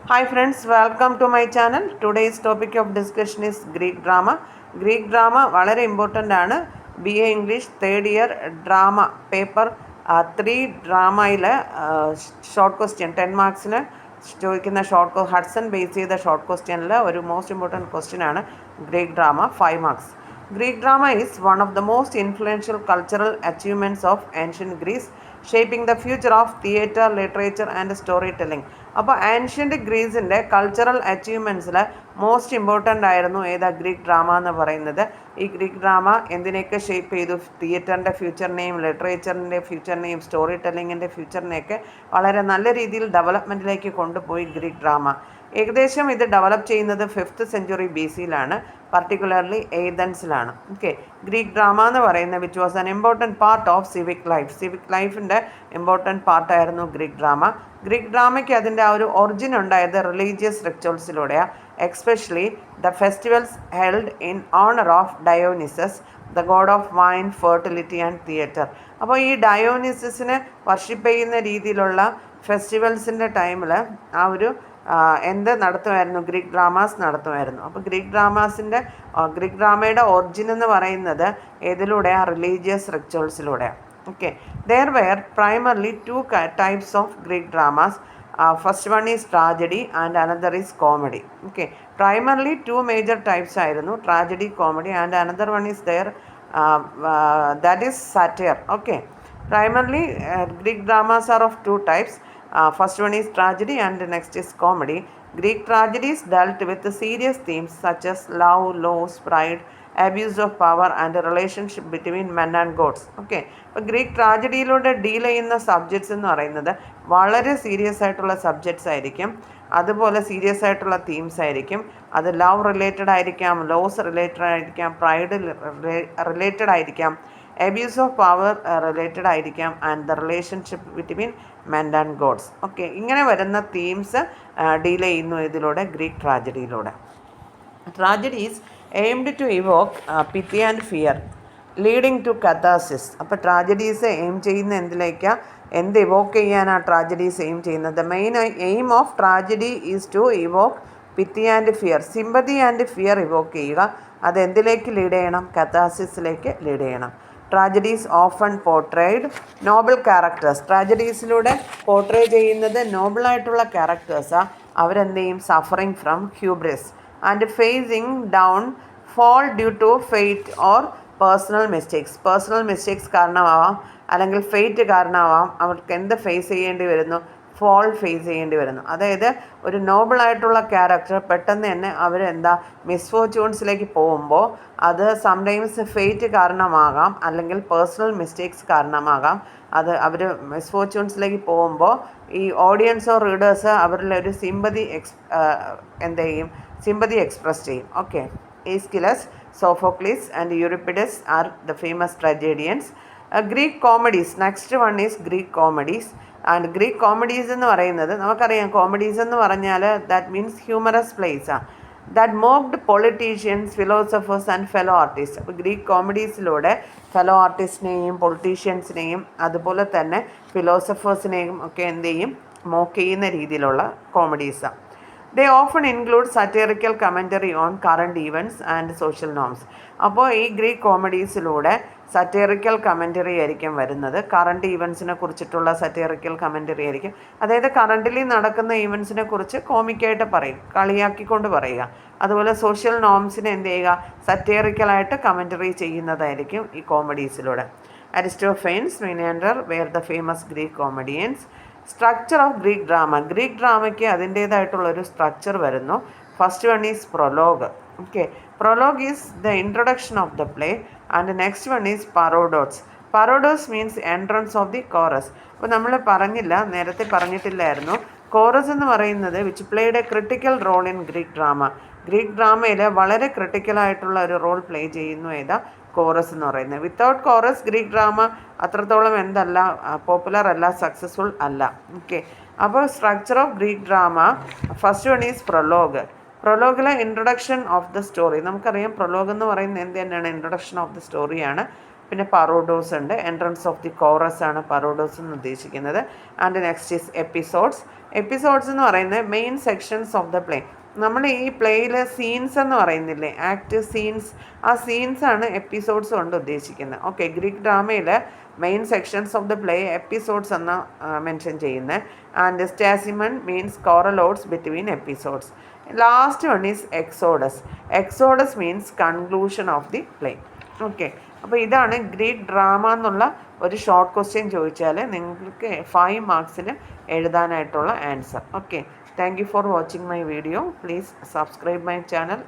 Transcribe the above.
Hi friends, welcome to my channel. Today's topic of discussion is Greek drama. Greek drama വളരെ important ആണ്. BA English third year drama paper 3 ഡ്രാമയിൽ short question 10 മാർക്സിന് ചോദിക്കുന്ന Hudson base ചെയ്ത short ക്വസ്റ്റ്യനിൽ ഒരു most important question ആണ് Greek drama 5 marks. Greek drama is one of the most influential cultural achievements of ancient Greece, shaping the future of theatre, literature and storytelling. അപ്പോൾ ancient ഗ്രീസിൻ്റെ cultural അച്ചീവ്മെൻറ്റ്സിൽ most important ആയിരുന്നു ഏതാ Greek drama എന്ന് പറയുന്നത്. ഈ Greek drama എന്തിനെയൊക്കെ shape ചെയ്തു? തിയേറ്ററിൻ്റെ ഫ്യൂച്ചറിനെയും ലിറ്ററേച്ചറിൻ്റെ ഫ്യൂച്ചറിനെയും story ടെല്ലിങ്ങിൻ്റെ ഫ്യൂച്ചറിനെയൊക്കെ വളരെ നല്ല രീതിയിൽ ഡെവലപ്മെൻറ്റിലേക്ക് കൊണ്ടുപോയി ഗ്രീക്ക് ഡ്രാമ. ഏകദേശം ഇത് ഡെവലപ്പ് ചെയ്യുന്നത് 5th സെഞ്ച്വറി BC-യിലാണ്, പർട്ടിക്കുലർലി ഏതൻസിലാണ്. ഓക്കെ, ഗ്രീക്ക് ഡ്രാമ എന്ന് പറയുന്നത് which was an important part of civic ലൈഫിൻ്റെ ഇമ്പോർട്ടൻറ്റ് പാർട്ടായിരുന്നു ഗ്രീക്ക് ഡ്രാമ. ഗ്രീക്ക് ഡ്രാമയ്ക്ക് അതിൻ്റെ ആ ഒരു ഒറിജിൻ ഉണ്ടായത് റിലീജിയസ് റിച്വൽസിലൂടെയാണ്, especially the festivals held in honour of Dionysus, the god of wine, fertility and theatre. അപ്പോൾ ഈ ഡയോനിസസിനെ വർഷിപ്പ് ചെയ്യുന്ന രീതിയിലുള്ള ഫെസ്റ്റിവൽസിൻ്റെ ടൈമിൽ ആ ഒരു എന്ത് നടത്തുമായിരുന്നു? Greek dramas നടത്തുമായിരുന്നു. അപ്പോൾ ഗ്രീക്ക് ഡ്രാമയുടെ ഒറിജിൻ എന്ന് പറയുന്നത് ഏതിലൂടെയാണ്? Religious റിച്വൽസിലൂടെയാണ്. Okay, there were primarily two types of Greek dramas. First one is tragedy and another is comedy. Okay, primarily two major types ആയിരുന്നു, tragedy, comedy, and another one is there, that is satire. Okay, primarily Greek dramas are of two types. First one is tragedy and the next is comedy. Greek tragedies dealt with serious themes such as love, loss, pride, abuse of power and a relationship between men and gods. Okay, അപ്പോൾ Greek ട്രാജഡിയിലൂടെ deal ചെയ്യുന്ന subjects എന്ന് പറയുന്നത് വളരെ serious ആയിട്ടുള്ള subjects ആയിരിക്കും, അതുപോലെ serious ആയിട്ടുള്ള themes ആയിരിക്കും. അത് ലവ് റിലേറ്റഡ് ആയിരിക്കാം, ലോസ് റിലേറ്റഡ് ആയിരിക്കാം, പ്രൈഡ് റിലേറ്റഡ് ആയിരിക്കാം, അബ്യൂസ് ഓഫ് പവർ റിലേറ്റഡ് ആയിരിക്കാം, and the relationship between men and gods. Okay, ഇങ്ങനെ വരുന്ന തീംസ് ഡീൽ ചെയ്യുന്നു ഇതിലൂടെ, ഗ്രീക്ക് ട്രാജഡിയിലൂടെ. Tragedies aimed to evoke pity and fear, leading to catharsis. അപ്പോൾ ട്രാജഡീസ് എയിം ചെയ്യുന്ന എന്ത് ഇവോക്ക് ചെയ്യാനാണ് ട്രാജഡീസ് എയിം ചെയ്യുന്നത്? Main aim of tragedy is to evoke pity and fear, sympathy and fear evoke ചെയ്യുക. അത് എന്തിലേക്ക് ലീഡ് ചെയ്യണം? കഥാസിസിലേക്ക് ലീഡ് ചെയ്യണം. Tragedies often portrayed noble characters. ട്രാജഡീസിലൂടെ പോർട്രേ ചെയ്യുന്നത് നോബിളായിട്ടുള്ള ക്യാരക്ടേഴ്സാണ്. അവരെന്ത് ചെയ്യും? Suffering from hubris and facing downfall due to fate or personal mistakes കാരണമാവാം, അല്ലെങ്കിൽ ഫെയ്റ്റ് കാരണമാവാം. അവർക്ക് എന്ത് ഫേസ് ചെയ്യേണ്ടി വരുന്നു? ഫോൾ ഫേസ് ചെയ്യേണ്ടി വരുന്നു. അതായത് ഒരു നോബിളായിട്ടുള്ള ക്യാരക്ടർ പെട്ടെന്ന് തന്നെ അവരെന്താ മിസ്ഫോർച്യൂൺസിലേക്ക് പോകുമ്പോൾ അത് സംടൈംസ് ഫെയ്റ്റ് കാരണമാകാം, അല്ലെങ്കിൽ പേഴ്സണൽ മിസ്റ്റേക്സ് കാരണമാകാം. അത് അവർ മിസ്ഫോർച്യൂൺസിലേക്ക് പോകുമ്പോൾ ഈ ഓഡിയൻസോ റീഡേഴ്സ് അവരിൽ ഒരു സിമ്പതി എക്സ്പ്രസ് ചെയ്യും. Okay, Aeschylus, Sophocles and Euripides are the famous tragedians. Greek comedies, next one is Greek comedies. And Greek comedies എന്ന് പറയുന്നത് നമുക്കറിയാം, കോമഡീസ് എന്ന് പറഞ്ഞാൽ ദാറ്റ് മീൻസ് ഹ്യൂമറസ് പ്ലേസാണ്, that mocked politicians, philosophers and fellow artist. അപ്പോൾ Greek കോമഡീസിലൂടെ fellow ആർട്ടിസ്റ്റിനെയും പൊളിറ്റീഷ്യൻസിനെയും അതുപോലെ തന്നെ ഫിലോസഫേഴ്സിനെയും ഒക്കെ എന്ത് ചെയ്യും? മോക്ക് ചെയ്യുന്ന രീതിയിലുള്ള കോമഡീസാണ്. They often include satirical commentary on current events and social norms. അപ്പോൾ ഈ ഗ്രീക്ക് കോമഡീസിലൂടെ സറ്റീറിക്കൽ കമൻറ്ററി ആയിരിക്കും വരുന്നത്. കറണ്ട് ഈവൻസിനെ കുറിച്ചിട്ടുള്ള സറ്റീറിക്കൽ കമൻറ്ററി ആയിരിക്കും. അതായത് കറൻ്റിലി നടക്കുന്ന ഈവൻസിനെ കുറിച്ച് കോമിക്കായിട്ട് പറയും, കളിയാക്കിക്കൊണ്ട് പറയുക. അതുപോലെ സോഷ്യൽ നോംസിനെ എന്ത് ചെയ്യുക? സറ്റീറിക്കലായിട്ട് കമൻറ്ററി ചെയ്യുന്നതായിരിക്കും ഈ കോമഡീസിലൂടെ. Aristophanes, Menander were the famous Greek comedians. Structure of Greek drama. Greek ഡ്രാമയ്ക്ക് അതിൻ്റേതായിട്ടുള്ളൊരു സ്ട്രക്ചർ വരുന്നു. First one is prologue. Okay, prologue is the introduction of the play and next one is parodos. Parodos means entrance of the chorus. അപ്പോൾ നമ്മൾ നേരത്തെ പറഞ്ഞിട്ടില്ലായിരുന്നു, chorus എന്ന് പറയുന്നത് which played a critical role in Greek drama. Greek ഡ്രാമയിൽ വളരെ ക്രിട്ടിക്കലായിട്ടുള്ള ഒരു റോൾ പ്ലേ ചെയ്യുന്നു ഏതാ? കോറസ് എന്ന് പറയുന്നത്. വിത്തൗട്ട് കോറസ് ഗ്രീക്ക് ഡ്രാമ അത്രത്തോളം പോപ്പുലർ അല്ല, സക്സസ്ഫുൾ അല്ല. ഓക്കെ, അപ്പോൾ structure of Greek drama, first one is prologue. പ്രൊലോഗിലെ ഇൻട്രൊഡക്ഷൻ ഓഫ് ദ സ്റ്റോറി. നമുക്കറിയാം പ്രൊലോഗ് എന്ന് പറയുന്നത് എന്ത് തന്നെയാണ്? ഇൻട്രൊഡക്ഷൻ ഓഫ് ദ സ്റ്റോറിയാണ്. പിന്നെ പറോഡോസ് ഉണ്ട്. എൻട്രൻസ് ഓഫ് ദി കോറസ് ആണ് പറോഡോസ് എന്ന് ഉദ്ദേശിക്കുന്നത്. And next is episodes. Episodes എന്ന് പറയുന്നത് main sections of the play. നമ്മൾ ഈ പ്ലേയിൽ സീൻസ് എന്ന് പറയുന്നില്ലേ, ആക്ട് സീൻസ്, ആ സീൻസ് ആണ് എപ്പിസോഡ്സ് കൊണ്ട് ഉദ്ദേശിക്കുന്നത്. ഓക്കെ, ഗ്രീക്ക് ഡ്രാമയിൽ main sections of the play episodes എന്ന മെൻഷൻ ചെയ്യുന്നത്. And stasimon means choral odes between episodes. Last one is exodus. Exodus means conclusion of the play. Okay, അപ്പോൾ ഇതാണ് ഗ്രീക്ക് ഡ്രാമ എന്നുള്ള ഒരു ഷോർട്ട് ക്വസ്റ്റ്യൻ ചോദിച്ചാൽ നിങ്ങൾക്ക് 5 മാർക്സിന് എഴുതാനായിട്ടുള്ള answer. Okay, thank you for watching my video. Please subscribe my channel.